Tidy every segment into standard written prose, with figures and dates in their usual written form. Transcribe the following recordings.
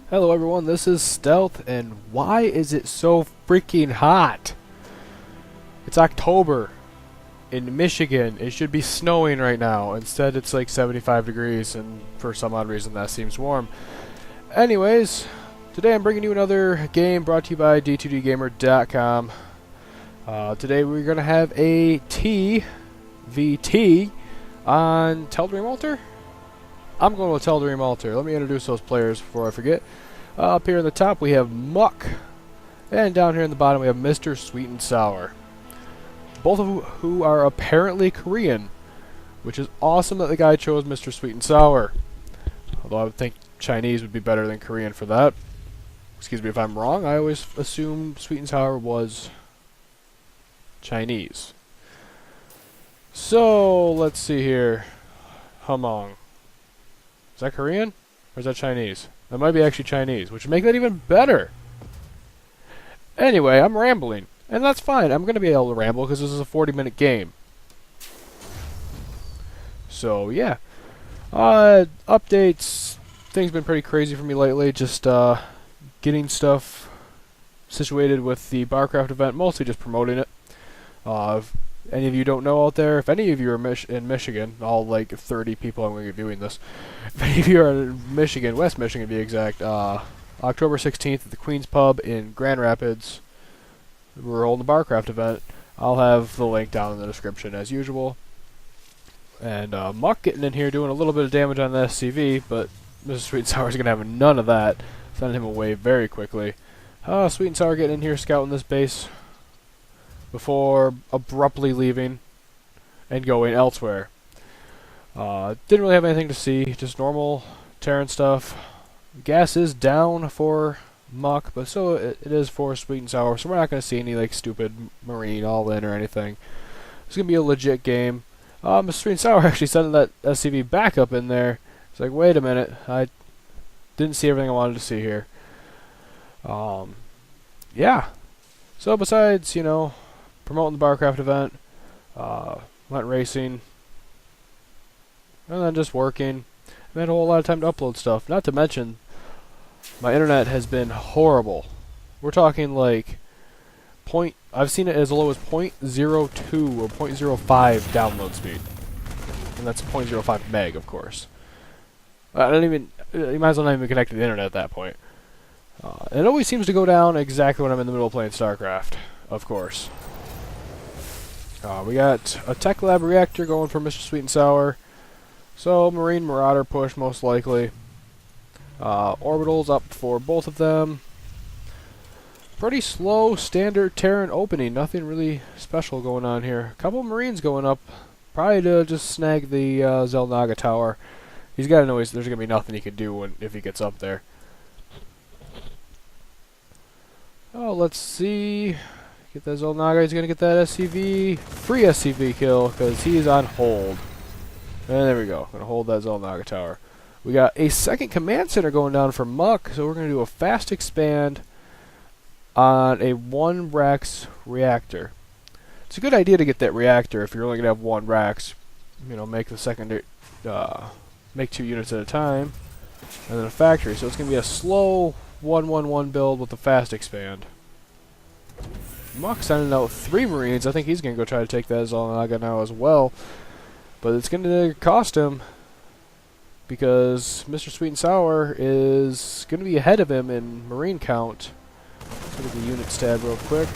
Hello everyone, this is Stealth, and why is it so freaking hot? It's October in Michigan. It should be snowing right now. Instead it's like 75 degrees, and for some odd reason that seems warm. Anyways, today I'm bringing you another game brought to you by D2DGamer.com. Today we're going to have a TVT on Teldream Altar? I'm going with Teldream Altar. Let me introduce those players before I forget. Up here in the top we have Muck, and down here in the bottom we have MrSweetNSour. Both of who are apparently Korean, which is awesome that the guy chose MrSweetNSour. Although I would think Chinese would be better than Korean for that. Excuse me if I'm wrong, I always assumed Sweet and Sour was Chinese. So, let's see here. Hamong. Is that Korean? Or is that Chinese? That might be actually Chinese, which would make that even better. Anyway, I'm rambling. And that's fine. I'm going to be able to ramble because this is a 40-minute game. So, yeah. Updates. Things have been pretty crazy for me lately. Just getting stuff situated with the Starcraft event. Mostly just promoting it. If any of you don't know out there, if any of you are in Michigan, all like 30 people I'm going to be viewing this, if any of you are in Michigan, West Michigan to be exact, October 16th at the Queen's Pub in Grand Rapids, we're holding the Starcraft event. I'll have the link down in the description as usual. And Muck getting in here doing a little bit of damage on the SCV, but MrSweetNSour is going to have none of that. Sending him away very quickly. Sweet and Sour getting in here scouting this base before abruptly leaving and going elsewhere. Didn't really have anything to see, just normal Terran stuff. Gas is down for Muck, but so it is for Sweet and Sour, so we're not going to see any like stupid Marine all-in or anything. It's going to be a legit game. Sweet and Sour actually sending that SCV back up in there. It's like, wait a minute, I didn't see everything I wanted to see here. Yeah. So besides, you know, promoting the Starcraft event, went racing, and then just working. I had a whole lot of time to upload stuff. Not to mention, my internet has been horrible. We're talking like I've seen it as low as 0.02 or 0.05 download speed, and that's 0.05 meg, of course. I don't even. You might as well not even connect to the internet at that point. It always seems to go down exactly when I'm in the middle of playing Starcraft, of course. We got a Tech Lab reactor going for MrSweetNSour. So, Marine Marauder push, most likely. Orbitals up for both of them. Pretty slow, standard Terran opening. Nothing really special going on here. A couple Marines going up. Probably to just snag the Xel'Naga tower. He's got to know there's going to be nothing he can do if he gets up there. Oh, let's see. Get that Xel'Naga. He's going to get that SCV. Free SCV kill, because he's on hold. And there we go. Going to hold that Xel'Naga tower. We got a second command center going down for Muck, so we're going to do a fast expand on a 1 Rax reactor. It's a good idea to get that reactor if you're only going to have 1 Rax. You know, make the secondary, make 2 units at a time, and then a factory. So it's going to be a slow 1-1-1 build with a fast expand. Muck sending out 3 Marines. I think he's going to go try to take that Xel'Naga now as well. But it's going to cost him, because MrSweetNSour is going to be ahead of him in Marine count. Let's look at the units tab real quick.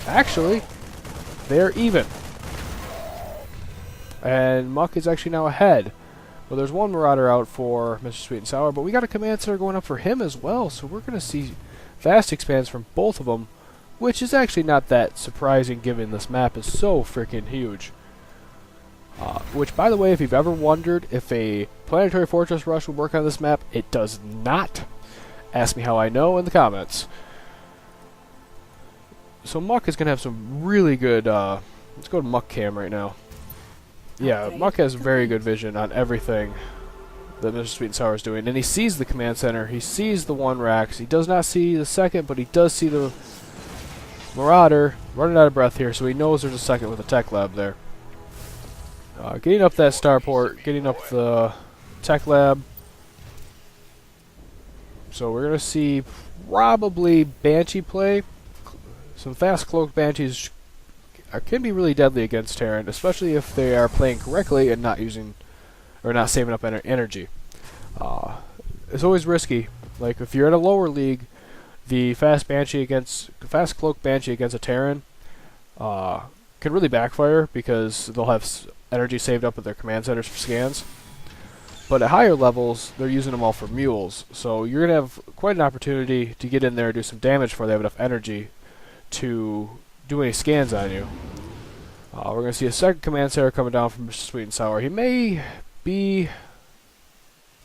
Actually, they're even. And Muck is actually now ahead. Well, there's 1 Marauder out for MrSweetNSour, but we got a command center going up for him as well, so we're going to see fast expands from both of them, which is actually not that surprising given this map is so freaking huge. Which, by the way, if you've ever wondered if a Planetary Fortress Rush would work on this map, it does not. Ask me how I know in the comments. So Muck is going to have some really good... let's go to Muck Cam right now. Yeah, okay. Muck has very good vision on everything that MrSweetNSour is doing. And he sees the command center. He sees the 1 Rax. He does not see the second, but he does see the Marauder. Running out of breath here, so he knows there's a second with a Tech Lab there. Getting up that starport, getting up the Tech Lab. So we're going to see probably Banshee play. Some fast cloaked Banshees can be really deadly against Terran, especially if they are playing correctly and not using or not saving up energy. It's always risky. Like if you're in a lower league, the fast cloaked Banshee against a Terran can really backfire because they'll have energy saved up at their command centers for scans. But at higher levels, they're using them all for mules, so you're gonna have quite an opportunity to get in there and do some damage before they have enough energy to do any scans on you. We're going to see a second command center coming down from MrSweetNSour. He may be...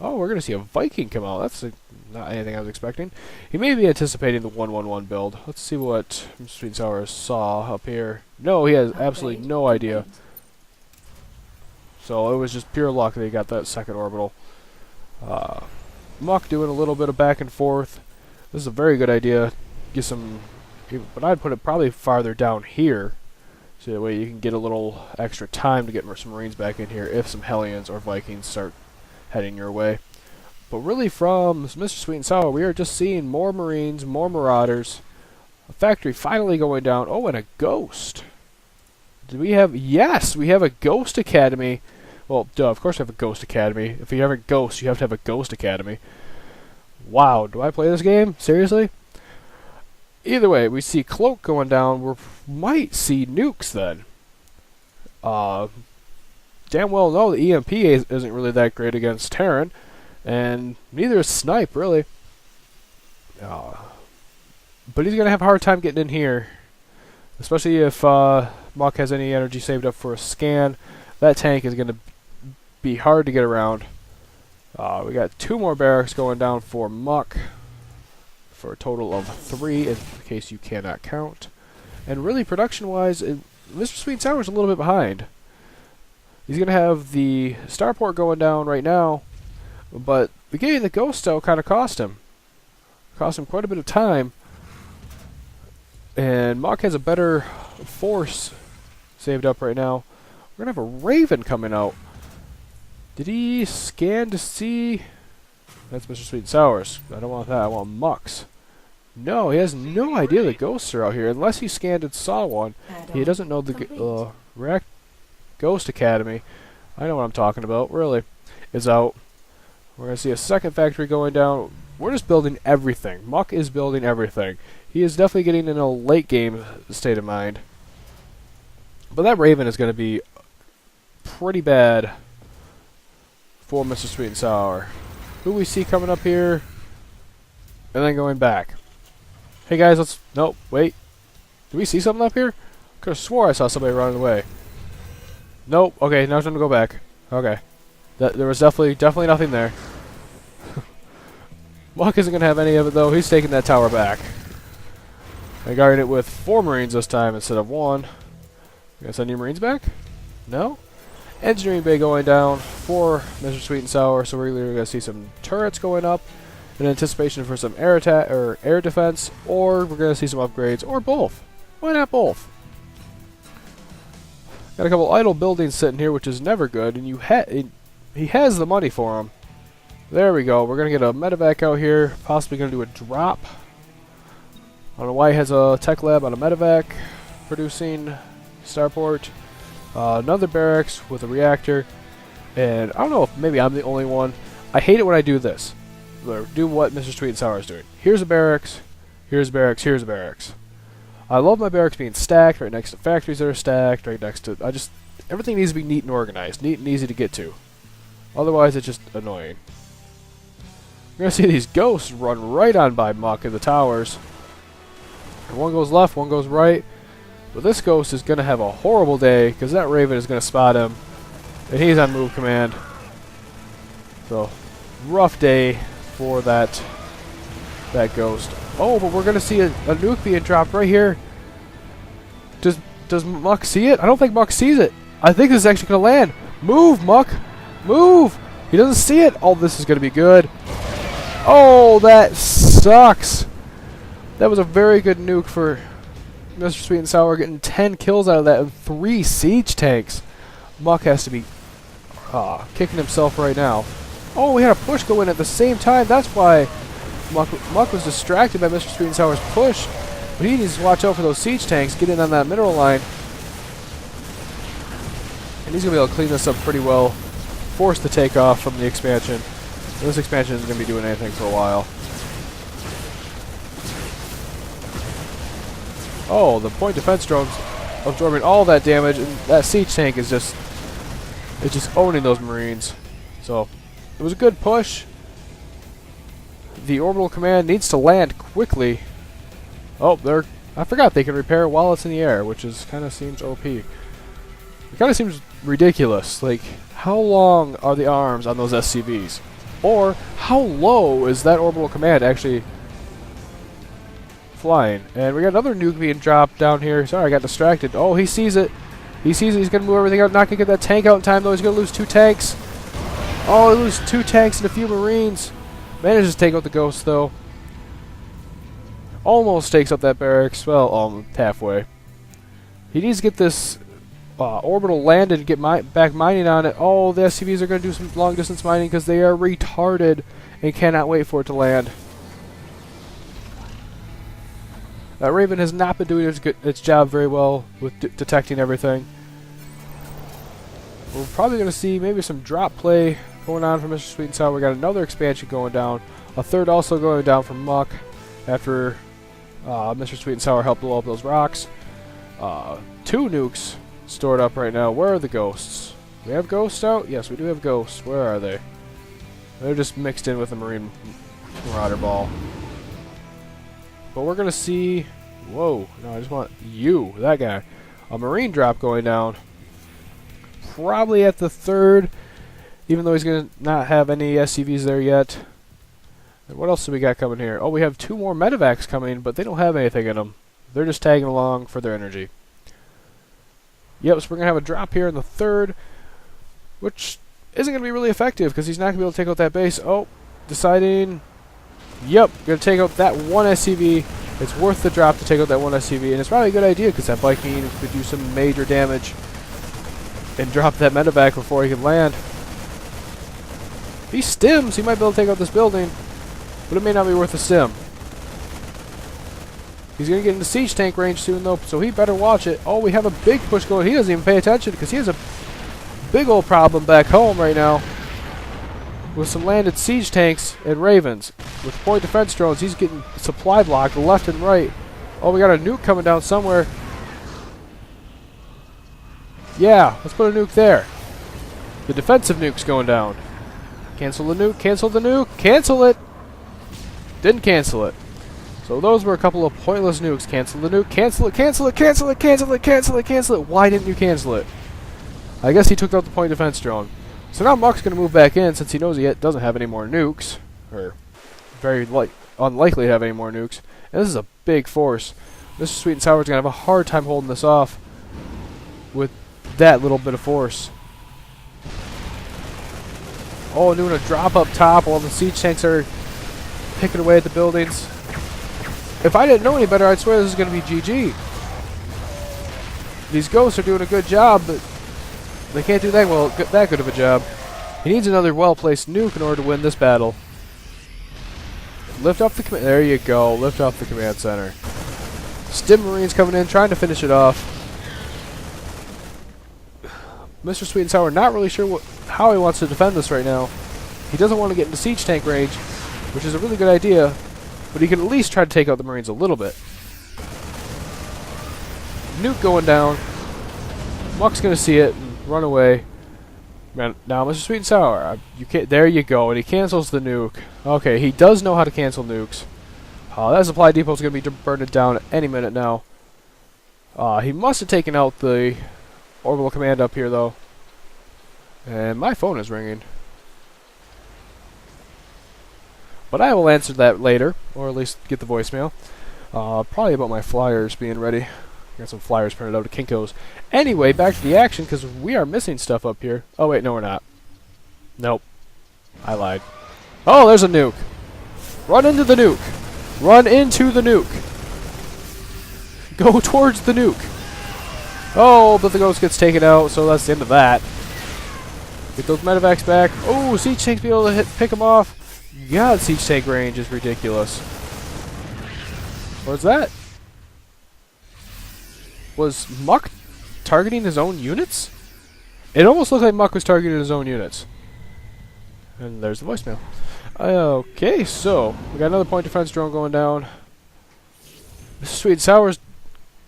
Oh, we're going to see a Viking come out. That's not anything I was expecting. He may be anticipating the 1-1-1 build. Let's see what MrSweetNSour saw up here. No, he has absolutely no idea. So it was just pure luck that he got that second orbital. Muck doing a little bit of back and forth. This is a very good idea. Get some... But I'd put it probably farther down here, so that way you can get a little extra time to get some Marines back in here if some Hellions or Vikings start heading your way. But really from MrSweetNSour, we are just seeing more Marines, more Marauders, a factory finally going down. Oh, and a Ghost. Do we have... Yes, we have a Ghost Academy. Well, duh, of course we have a Ghost Academy. If you have a Ghost, you have to have a Ghost Academy. Wow, do I play this game? Seriously? Either way, we see Cloak going down. We might see nukes then. Damn well know the EMP isn't really that great against Terran, and neither is Snipe, really. But he's going to have a hard time getting in here, especially if Muck has any energy saved up for a scan. That tank is going to be hard to get around. We got 2 more barracks going down for Muck, for a total of 3, in case you cannot count. And really, production-wise, MrSweetNSour is a little bit behind. He's going to have the starport going down right now, but getting the Ghost out kind of cost him. Cost him quite a bit of time. And Muck has a better force saved up right now. We're going to have a Raven coming out. Did he scan to see... That's MrSweetNSour's. I don't want that. I want Muck's. No, he has no idea the ghosts are out here. Unless he scanned and saw one. He doesn't know the Ghost Academy. I know what I'm talking about. Really. Is out. We're going to see a second factory going down. We're just building everything. Muck is building everything. He is definitely getting in a late game state of mind. But that Raven is going to be pretty bad for MrSweetNSour. Who we see coming up here, and then going back. Hey guys, let's... Nope, wait. Did we see something up here? Could have swore I saw somebody running away. Nope, okay, now it's time to go back. Okay. There was definitely nothing there. Muck isn't going to have any of it though, he's taking that tower back. And guarding it with 4 Marines this time instead of 1. You gonna send your Marines back? No? Engineering bay going down for MrSweetNSour, so we're either going to see some turrets going up in anticipation for some air attack or air defense, or we're going to see some upgrades, or both. Why not both? Got a couple idle buildings sitting here, which is never good, and he has the money for them. There we go. We're going to get a medevac out here, possibly going to do a drop. I don't know why he has a tech lab on a medevac producing starport. Another barracks with a reactor, and I don't know if maybe I'm the only one. I hate it when I do this. Do what MrSweetNSour is doing. Here's a barracks, here's a barracks, here's a barracks. I love my barracks being stacked right next to factories that are stacked, right next to... everything needs to be neat and organized, neat and easy to get to. Otherwise, it's just annoying. You're going to see these ghosts run right on by Muck in the towers. One goes left, one goes right. But this ghost is going to have a horrible day, because that Raven is going to spot him, and he's on move command. So, rough day for that ghost. Oh, but we're going to see a nuke being dropped right here. Does Muck see it? I don't think Muck sees it. I think this is actually going to land. Move, Muck! Move! He doesn't see it. Oh, this is going to be good. Oh, that sucks. That was a very good nuke for MrSweetNSour, getting 10 kills out of that and 3 siege tanks. Muck has to be kicking himself right now. Oh, we had a push go in at the same time. That's why Muck was distracted by MrSweetNSour's push, but he needs to watch out for those siege tanks, get in on that mineral line. And he's going to be able to clean this up pretty well, force the takeoff from the expansion. And this expansion isn't going to be doing anything for a while. Oh, the point defense drone's absorbing all that damage, and that siege tank is just owning those Marines. So, it was a good push. The orbital command needs to land quickly. Oh, I forgot they can repair it while it's in the air, which is kind of seems OP. It kind of seems ridiculous. Like, how long are the arms on those SCVs? Or, how low is that orbital command actually flying? And we got another nuke being dropped down here. Sorry, I got distracted. Oh, he sees it. He sees it. He's going to move everything out. Not going to get that tank out in time, though. He's going to lose 2 tanks. Oh, he loses 2 tanks and a few Marines. Manages to take out the Ghost, though. Almost takes up that barracks. Well, halfway. He needs to get this orbital landed and get back mining on it. Oh, the SCVs are going to do some long-distance mining because they are retarded and cannot wait for it to land. Raven has not been doing its job very well with detecting everything. We're probably going to see maybe some drop play going on from MrSweetNSour. We got another expansion going down. A third also going down from Muck after MrSweetNSour helped blow up those rocks. 2 nukes stored up right now. Where are the ghosts? Do we have ghosts out? Yes, we do have ghosts. Where are they? They're just mixed in with the Marine Marauder Ball. But we're going to see... Whoa. No, I just want you. That guy. A Marine drop going down. Probably at the 3rd. Even though he's going to not have any SCVs there yet. And what else do we got coming here? Oh, we have 2 more medevacs coming, but they don't have anything in them. They're just tagging along for their energy. Yep, so we're going to have a drop here in the 3rd. Which isn't going to be really effective because he's not going to be able to take out that base. Oh, deciding... Yep, going to take out that 1 SCV. It's worth the drop to take out that 1 SCV, and it's probably a good idea because that Viking could do some major damage and drop that medevac before he can land. If he stims, he might be able to take out this building, but it may not be worth a stim. He's going to get into siege tank range soon, though, so he better watch it. Oh, we have a big push going. He doesn't even pay attention because he has a big old problem back home right now with some landed siege tanks and Ravens. With point defense drones, he's getting supply blocked left and right. Oh, we got a nuke coming down somewhere. Yeah, let's put a nuke there. The defensive nuke's going down. Cancel the nuke, cancel the nuke, cancel it! Didn't cancel it. So those were a couple of pointless nukes. Cancel the nuke, cancel it, cancel it, cancel it, cancel it, cancel it, cancel it. Why didn't you cancel it? I guess he took out the point defense drone. So now Muck's going to move back in since he knows he doesn't have any more nukes. Or very unlikely to have any more nukes. And this is a big force. MrSweetNSour is going to have a hard time holding this off with that little bit of force. Oh, doing a drop up top while the siege tanks are picking away at the buildings. If I didn't know any better, I'd swear this is going to be GG. These ghosts are doing a good job, but they can't do that good of a job. He needs another well-placed nuke in order to win this battle. Lift off the command. There you go. Lift off the command center. Stim Marines coming in, trying to finish it off. MrSweetNSour not really sure how he wants to defend this right now. He doesn't want to get into siege tank range, which is a really good idea, but he can at least try to take out the Marines a little bit. Nuke going down. Muck's going to see it and run away. Man, now, MrSweetNSour, there you go, and he cancels the nuke. Okay, he does know how to cancel nukes. That supply depot is going to be burning down any minute now. He must have taken out the orbital command up here, though. And my phone is ringing. But I will answer that later, or at least get the voicemail. Probably about my flyers being ready. Got some flyers printed out of Kinko's. Anyway, back to the action, because we are missing stuff up here. Oh, wait, no, we're not. Nope. I lied. Oh, there's a nuke. Run into the nuke. Run into the nuke. Go towards the nuke. Oh, but the ghost gets taken out, so that's the end of that. Get those medevacs back. Oh, siege tanks be able to pick them off. god, siege tank range is ridiculous. What's that? Was Muck targeting his own units? It almost looked like Muck was targeting his own units. And there's the voicemail. Okay, so we got another point defense drone going down. MrSweetNSour's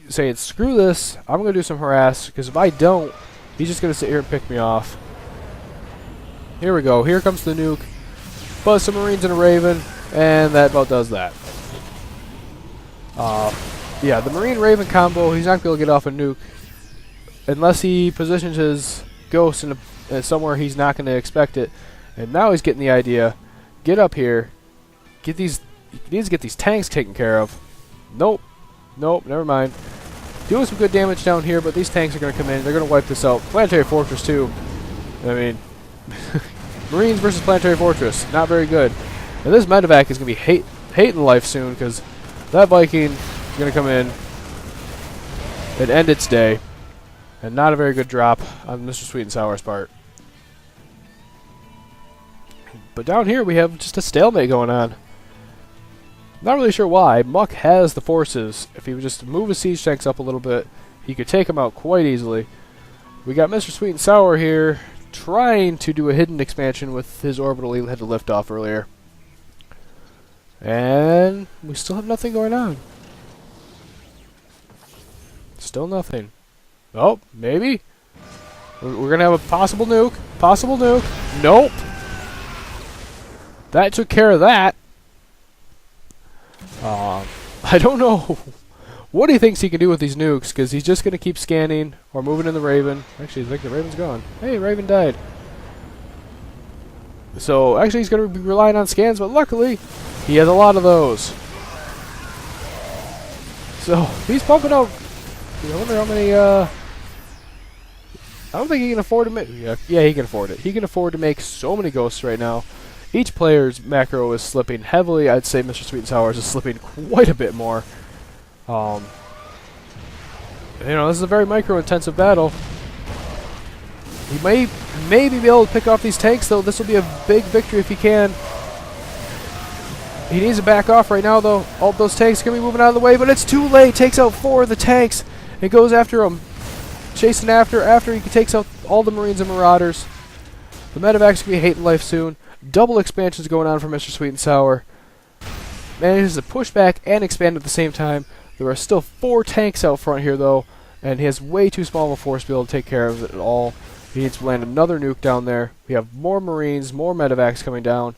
saying, screw this, I'm going to do some harass, because if I don't, he's just going to sit here and pick me off. Here we go, here comes the nuke. Buzz some Marines and a Raven, and that about does that. Yeah, the Marine-Raven combo, he's not going to get off a nuke unless he positions his ghost in somewhere he's not going to expect it. And now he's getting the idea. Get up here. He needs to get these tanks taken care of. Nope. Nope, never mind. Doing some good damage down here, but these tanks are going to come in. They're going to wipe this out. Planetary Fortress, too. I mean, Marines versus Planetary Fortress. Not very good. And this medevac is going to be hating life soon, because that Viking is going to come in and end its day. And not a very good drop on MrSweetNSour's part. But down here we have just a stalemate going on. Not really sure why. Muck has the forces. If he would just move his siege tanks up a little bit, he could take them out quite easily. We got MrSweetNSour here trying to do a hidden expansion with his orbital he had to lift off earlier. And we still have nothing going on. Still nothing. Oh, maybe? We're going to have a possible nuke. Possible nuke. Nope. That took care of that. I don't know what he thinks he can do with these nukes, because he's just going to keep scanning or moving in the Raven. Actually, I think the Raven's gone. Hey, Raven died. So, actually, he's going to be relying on scans, but luckily, he has a lot of those. So, he's pumping out. I wonder how many, I don't think he can afford to make. Yeah, he can afford it. He can afford to make so many ghosts right now. Each player's macro is slipping heavily. I'd say MrSweetNSour's is slipping quite a bit more. You know, this is a very micro-intensive battle. He may maybe be able to pick off these tanks, though. This will be a big victory if he can. He needs to back off right now, though. All those tanks are going to be moving out of the way, but it's too late. Takes out 4 of the tanks. It goes after him. Chasing after he takes out all the Marines and Marauders. The medevac's going to be hating life soon. Double expansions going on for MrSweetNSour. Manages to push back and expand at the same time. There are still 4 tanks out front here, though, and he has way too small of a force to be able to take care of it at all. He needs to land another nuke down there. We have more Marines, more medevacs coming down.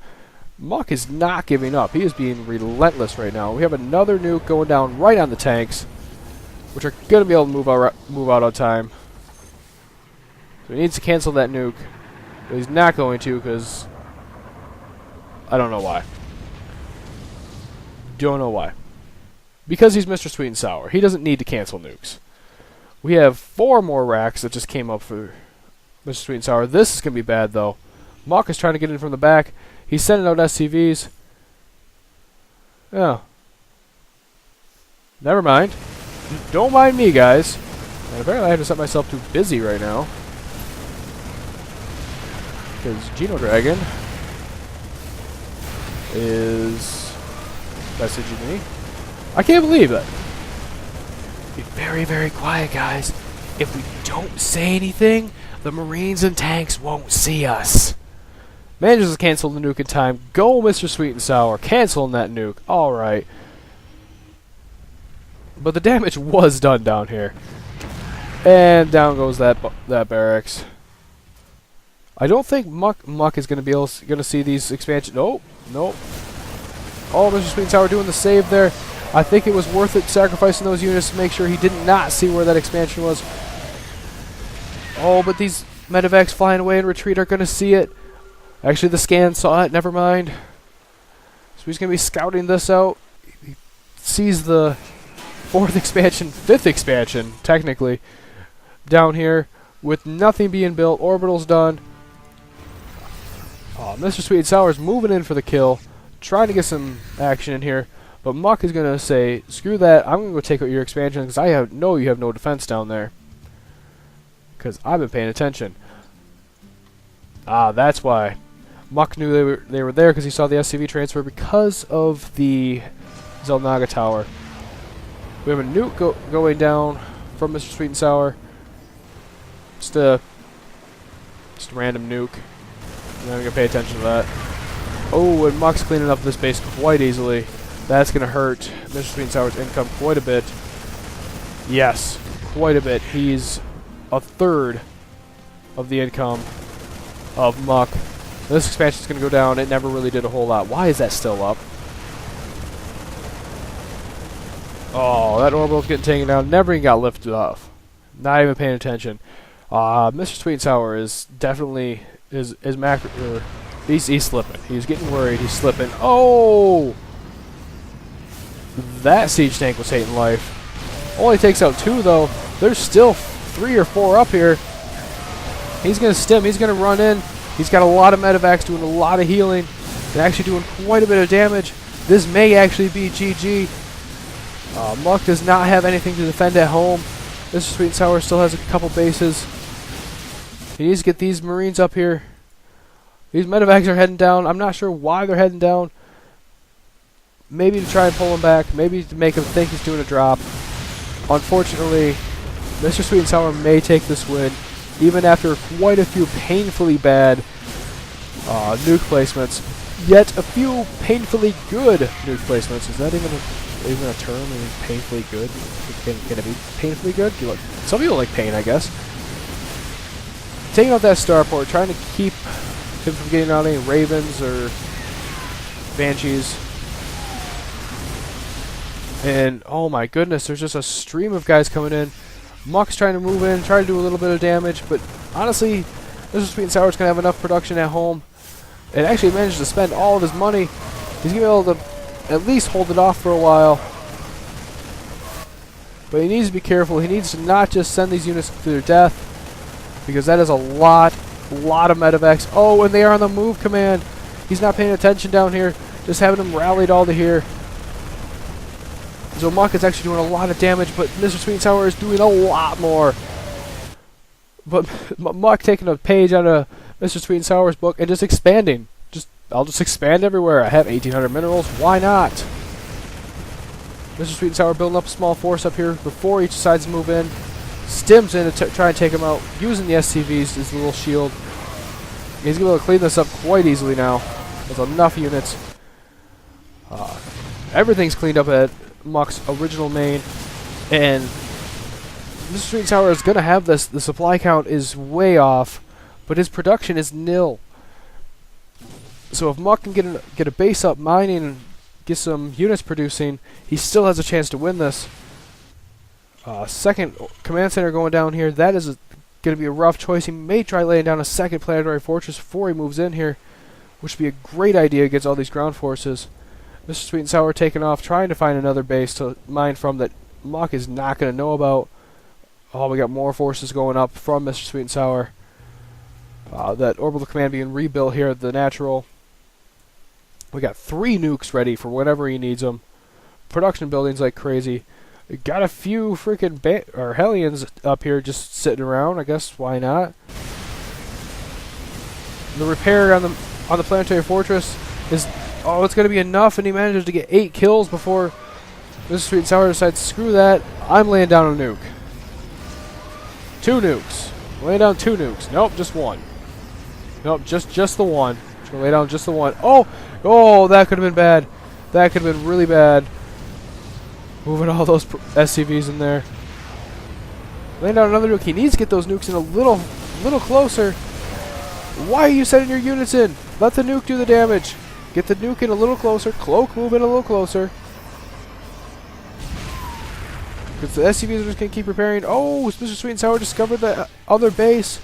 Muck is not giving up. He is being relentless right now. We have another nuke going down right on the tanks, which are going to be able to move out on time. So he needs to cancel that nuke, but he's not going to, because I don't know why. Don't know why. Because he's MrSweetNSour. He doesn't need to cancel nukes. We have 4 more racks that just came up for MrSweetNSour. This is going to be bad, though. Muck is trying to get in from the back. He's sending out SCVs. Oh. Never mind. Don't mind me, guys. And apparently I have to set myself too busy right now. Because Geno Dragon is messaging me. I can't believe that. Be very, very quiet, guys. If we don't say anything, the Marines and tanks won't see us. Manages to cancel the nuke in time. Go, MrSweetNSour. Canceling that nuke. Alright. But the damage was done down here. And down goes that barracks. I don't think Muck is going to see these expansions. Nope. Nope. Oh, MrSweetNSour doing the save there. I think it was worth it sacrificing those units to make sure he did not see where that expansion was. Oh, but these medevacs flying away in retreat are going to see it. Actually, the scan saw it. Never mind. So he's going to be scouting this out. He sees the 4th expansion, 5th expansion, technically, down here with nothing being built. Orbital's done. MrSweetNSour is moving in for the kill, trying to get some action in here. But Muck is going to say, screw that, I'm going to go take out your expansion because I know you have no defense down there. Because I've been paying attention. Ah, that's why. Muck knew they were there because he saw the SCV transfer because of the Zelnaga tower. We have a nuke going down from MrSweetNSour. Just a random nuke. I'm not gonna pay attention to that. Oh, and Muck's cleaning up this base quite easily. That's gonna hurt MrSweetNSour's income quite a bit. Yes, quite a bit. He's a third of the income of Muck. This expansion's gonna go down. It never really did a whole lot. Why is that still up? Oh, that orbital's getting taken down. Never even got lifted off. Not even paying attention. MrSweetNSour is definitely is macro. He's slipping. He's getting worried. He's slipping. Oh, that siege tank was hating life. Only takes out 2 though. There's still 3 or 4 up here. He's gonna stim. He's gonna run in. He's got a lot of medevacs doing a lot of healing and actually doing quite a bit of damage. This may actually be GG. Muck does not have anything to defend at home. MrSweetNSour still has a couple bases. He needs to get these Marines up here. These medevacs are heading down. I'm not sure why they're heading down. Maybe to try and pull him back. Maybe to make him think he's doing a drop. Unfortunately, MrSweetNSour may take this win, even after quite a few painfully bad nuke placements. Yet a few painfully good nuke placements. Is that even a term? I mean, painfully good? Can it be painfully good? Some people like pain, I guess. Taking out that starport, trying to keep him from getting out any Ravens or Banshees. And oh my goodness, there's just a stream of guys coming in. Muck's trying to move in, try to do a little bit of damage, but honestly, MrSweetNSour's gonna have enough production at home. And actually managed to spend all of his money. He's gonna be able to at least hold it off for a while. But he needs to be careful. He needs to not just send these units to their death, because that is a lot of medevacs. Oh, and they are on the move command. He's not paying attention down here, just having them rallied all to here. So Muck is actually doing a lot of damage, but MrSweetNSour is doing a lot more. But Muck taking a page out of MrSweetNSour's book and just expanding. I'll just expand everywhere. I have 1,800 minerals. Why not? MrSweetNSour building up a small force up here before he decides to move in. Stims in to try and take him out, using the SCVs as a little shield. He's going to be able to clean this up quite easily now. With enough units. Everything's cleaned up at Muck's original main. And MrSweetNSour is going to have this. The supply count is way off, but his production is nil. So if Muck can get a base up mining and get some units producing, he still has a chance to win this. Second command center going down here. That is going to be a rough choice. He may try laying down a second planetary fortress before he moves in here, which would be a great idea against all these ground forces. MrSweetNSour taking off, trying to find another base to mine from that Muck is not going to know about. Oh, we got more forces going up from MrSweetNSour. That orbital command being rebuilt here at the natural. We got 3 nukes ready for whenever he needs them. Production buildings like crazy. We got a few freaking Hellions up here just sitting around. I guess why not? The repair on the planetary fortress is it's going to be enough, and he manages to get 8 kills before MrSweetNSour decides screw that. I'm laying down a nuke. 2 nukes. Laying down 2 nukes. Nope, just 1. Nope, just the one. Just gonna lay down just the one. Oh, that could have been bad. That could have been really bad. Moving all those SCVs in there. Laying down another nuke. He needs to get those nukes in a little closer. Why are you setting your units in? Let the nuke do the damage. Get the nuke in a little closer. Cloak, move in a little closer. Because the SCVs are just gonna keep repairing. Oh, MrSweetNSour discovered the other base,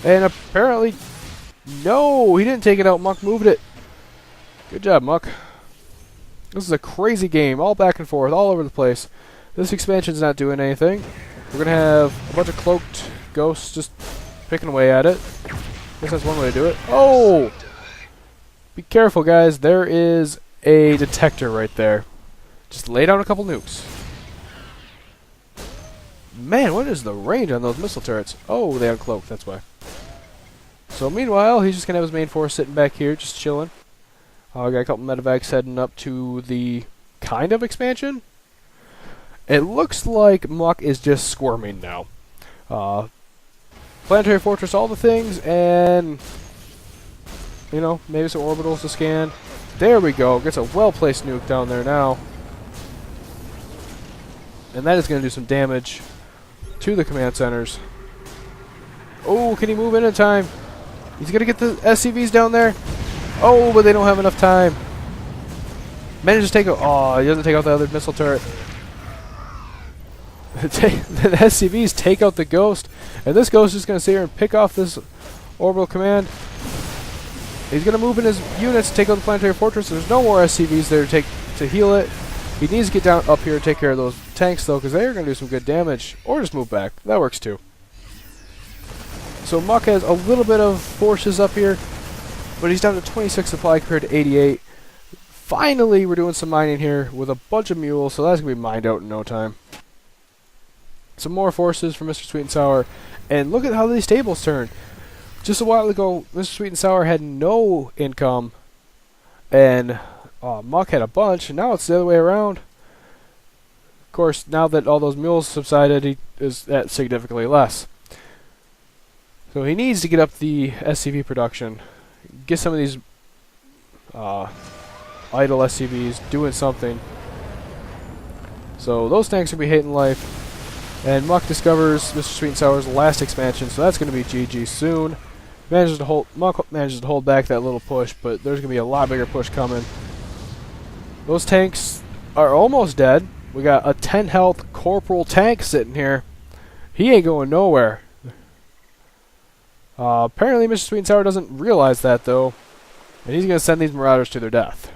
and apparently. No, he didn't take it out. Muck moved it. Good job, Muck. This is a crazy game, all back and forth, all over the place. This expansion's not doing anything. We're gonna have a bunch of cloaked ghosts just picking away at it. Guess that's one way to do it. Oh! Be careful, guys. There is a detector right there. Just lay down a couple nukes. Man, what is the range on those missile turrets? Oh, they uncloaked, that's why. So meanwhile, he's just going to have his main force sitting back here, just chilling. I got a couple medevacs heading up to the kind of expansion. It looks like Muck is just squirming now. Planetary Fortress, all the things, and, you know, maybe some orbitals to scan. There we go. Gets a well-placed nuke down there now. And that is going to do some damage to the command centers. Oh, can he move in time? He's going to get the SCVs down there. Oh, but they don't have enough time. Manages to take out... Oh, he doesn't take out the other missile turret. The SCVs take out the Ghost. And this Ghost is going to sit here and pick off this orbital command. He's going to move in his units to take out the planetary fortress. There's no more SCVs there to heal it. He needs to get down up here and take care of those tanks, though, because they're going to do some good damage. Or just move back. That works, too. So Muck has a little bit of forces up here, but he's down to 26 supply compared to 88. Finally, we're doing some mining here with a bunch of mules, so that's going to be mined out in no time. Some more forces from MrSweetNSour, and look at how these tables turn. Just a while ago, MrSweetNSour had no income, and Muck had a bunch, and now it's the other way around. Of course, now that all those mules subsided, he is at significantly less. So he needs to get up the SCV production, get some of these idle SCVs doing something. So those tanks will be hating life. And Muck discovers MrSweetNSour's last expansion, so that's going to be GG soon. Muck manages to hold back that little push, but there's going to be a lot bigger push coming. Those tanks are almost dead. We got a 10 health Corporal tank sitting here. He ain't going nowhere. Apparently MrSweetNSour doesn't realize that, though. And he's going to send these Marauders to their death.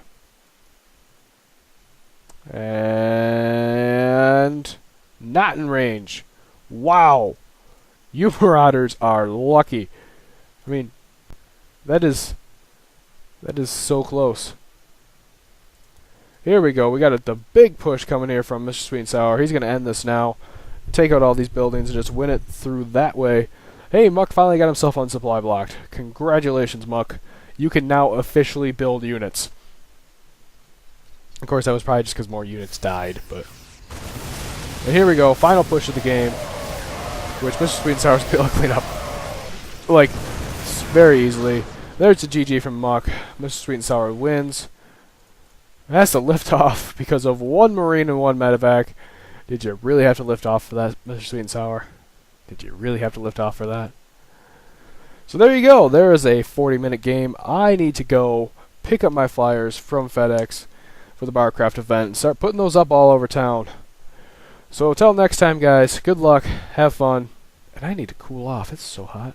And... not in range. Wow. You Marauders are lucky. I mean, that is so close. Here we go. We got the big push coming here from MrSweetNSour. He's going to end this now. Take out all these buildings and just win it through that way. Hey, Muck finally got himself on supply blocked. Congratulations, Muck. You can now officially build units. Of course, that was probably just because more units died, but... And here we go, final push of the game, which MrSweetNSour is able to clean up, like, very easily. There's a GG from Muck. MrSweetNSour wins. It has to lift off because of one Marine and one medevac. Did you really have to lift off for that, MrSweetNSour? Did you really have to lift off for that? So there you go. There is a 40-minute game. I need to go pick up my flyers from FedEx for the Starcraft event and start putting those up all over town. So until next time, guys, good luck, have fun, and I need to cool off. It's so hot.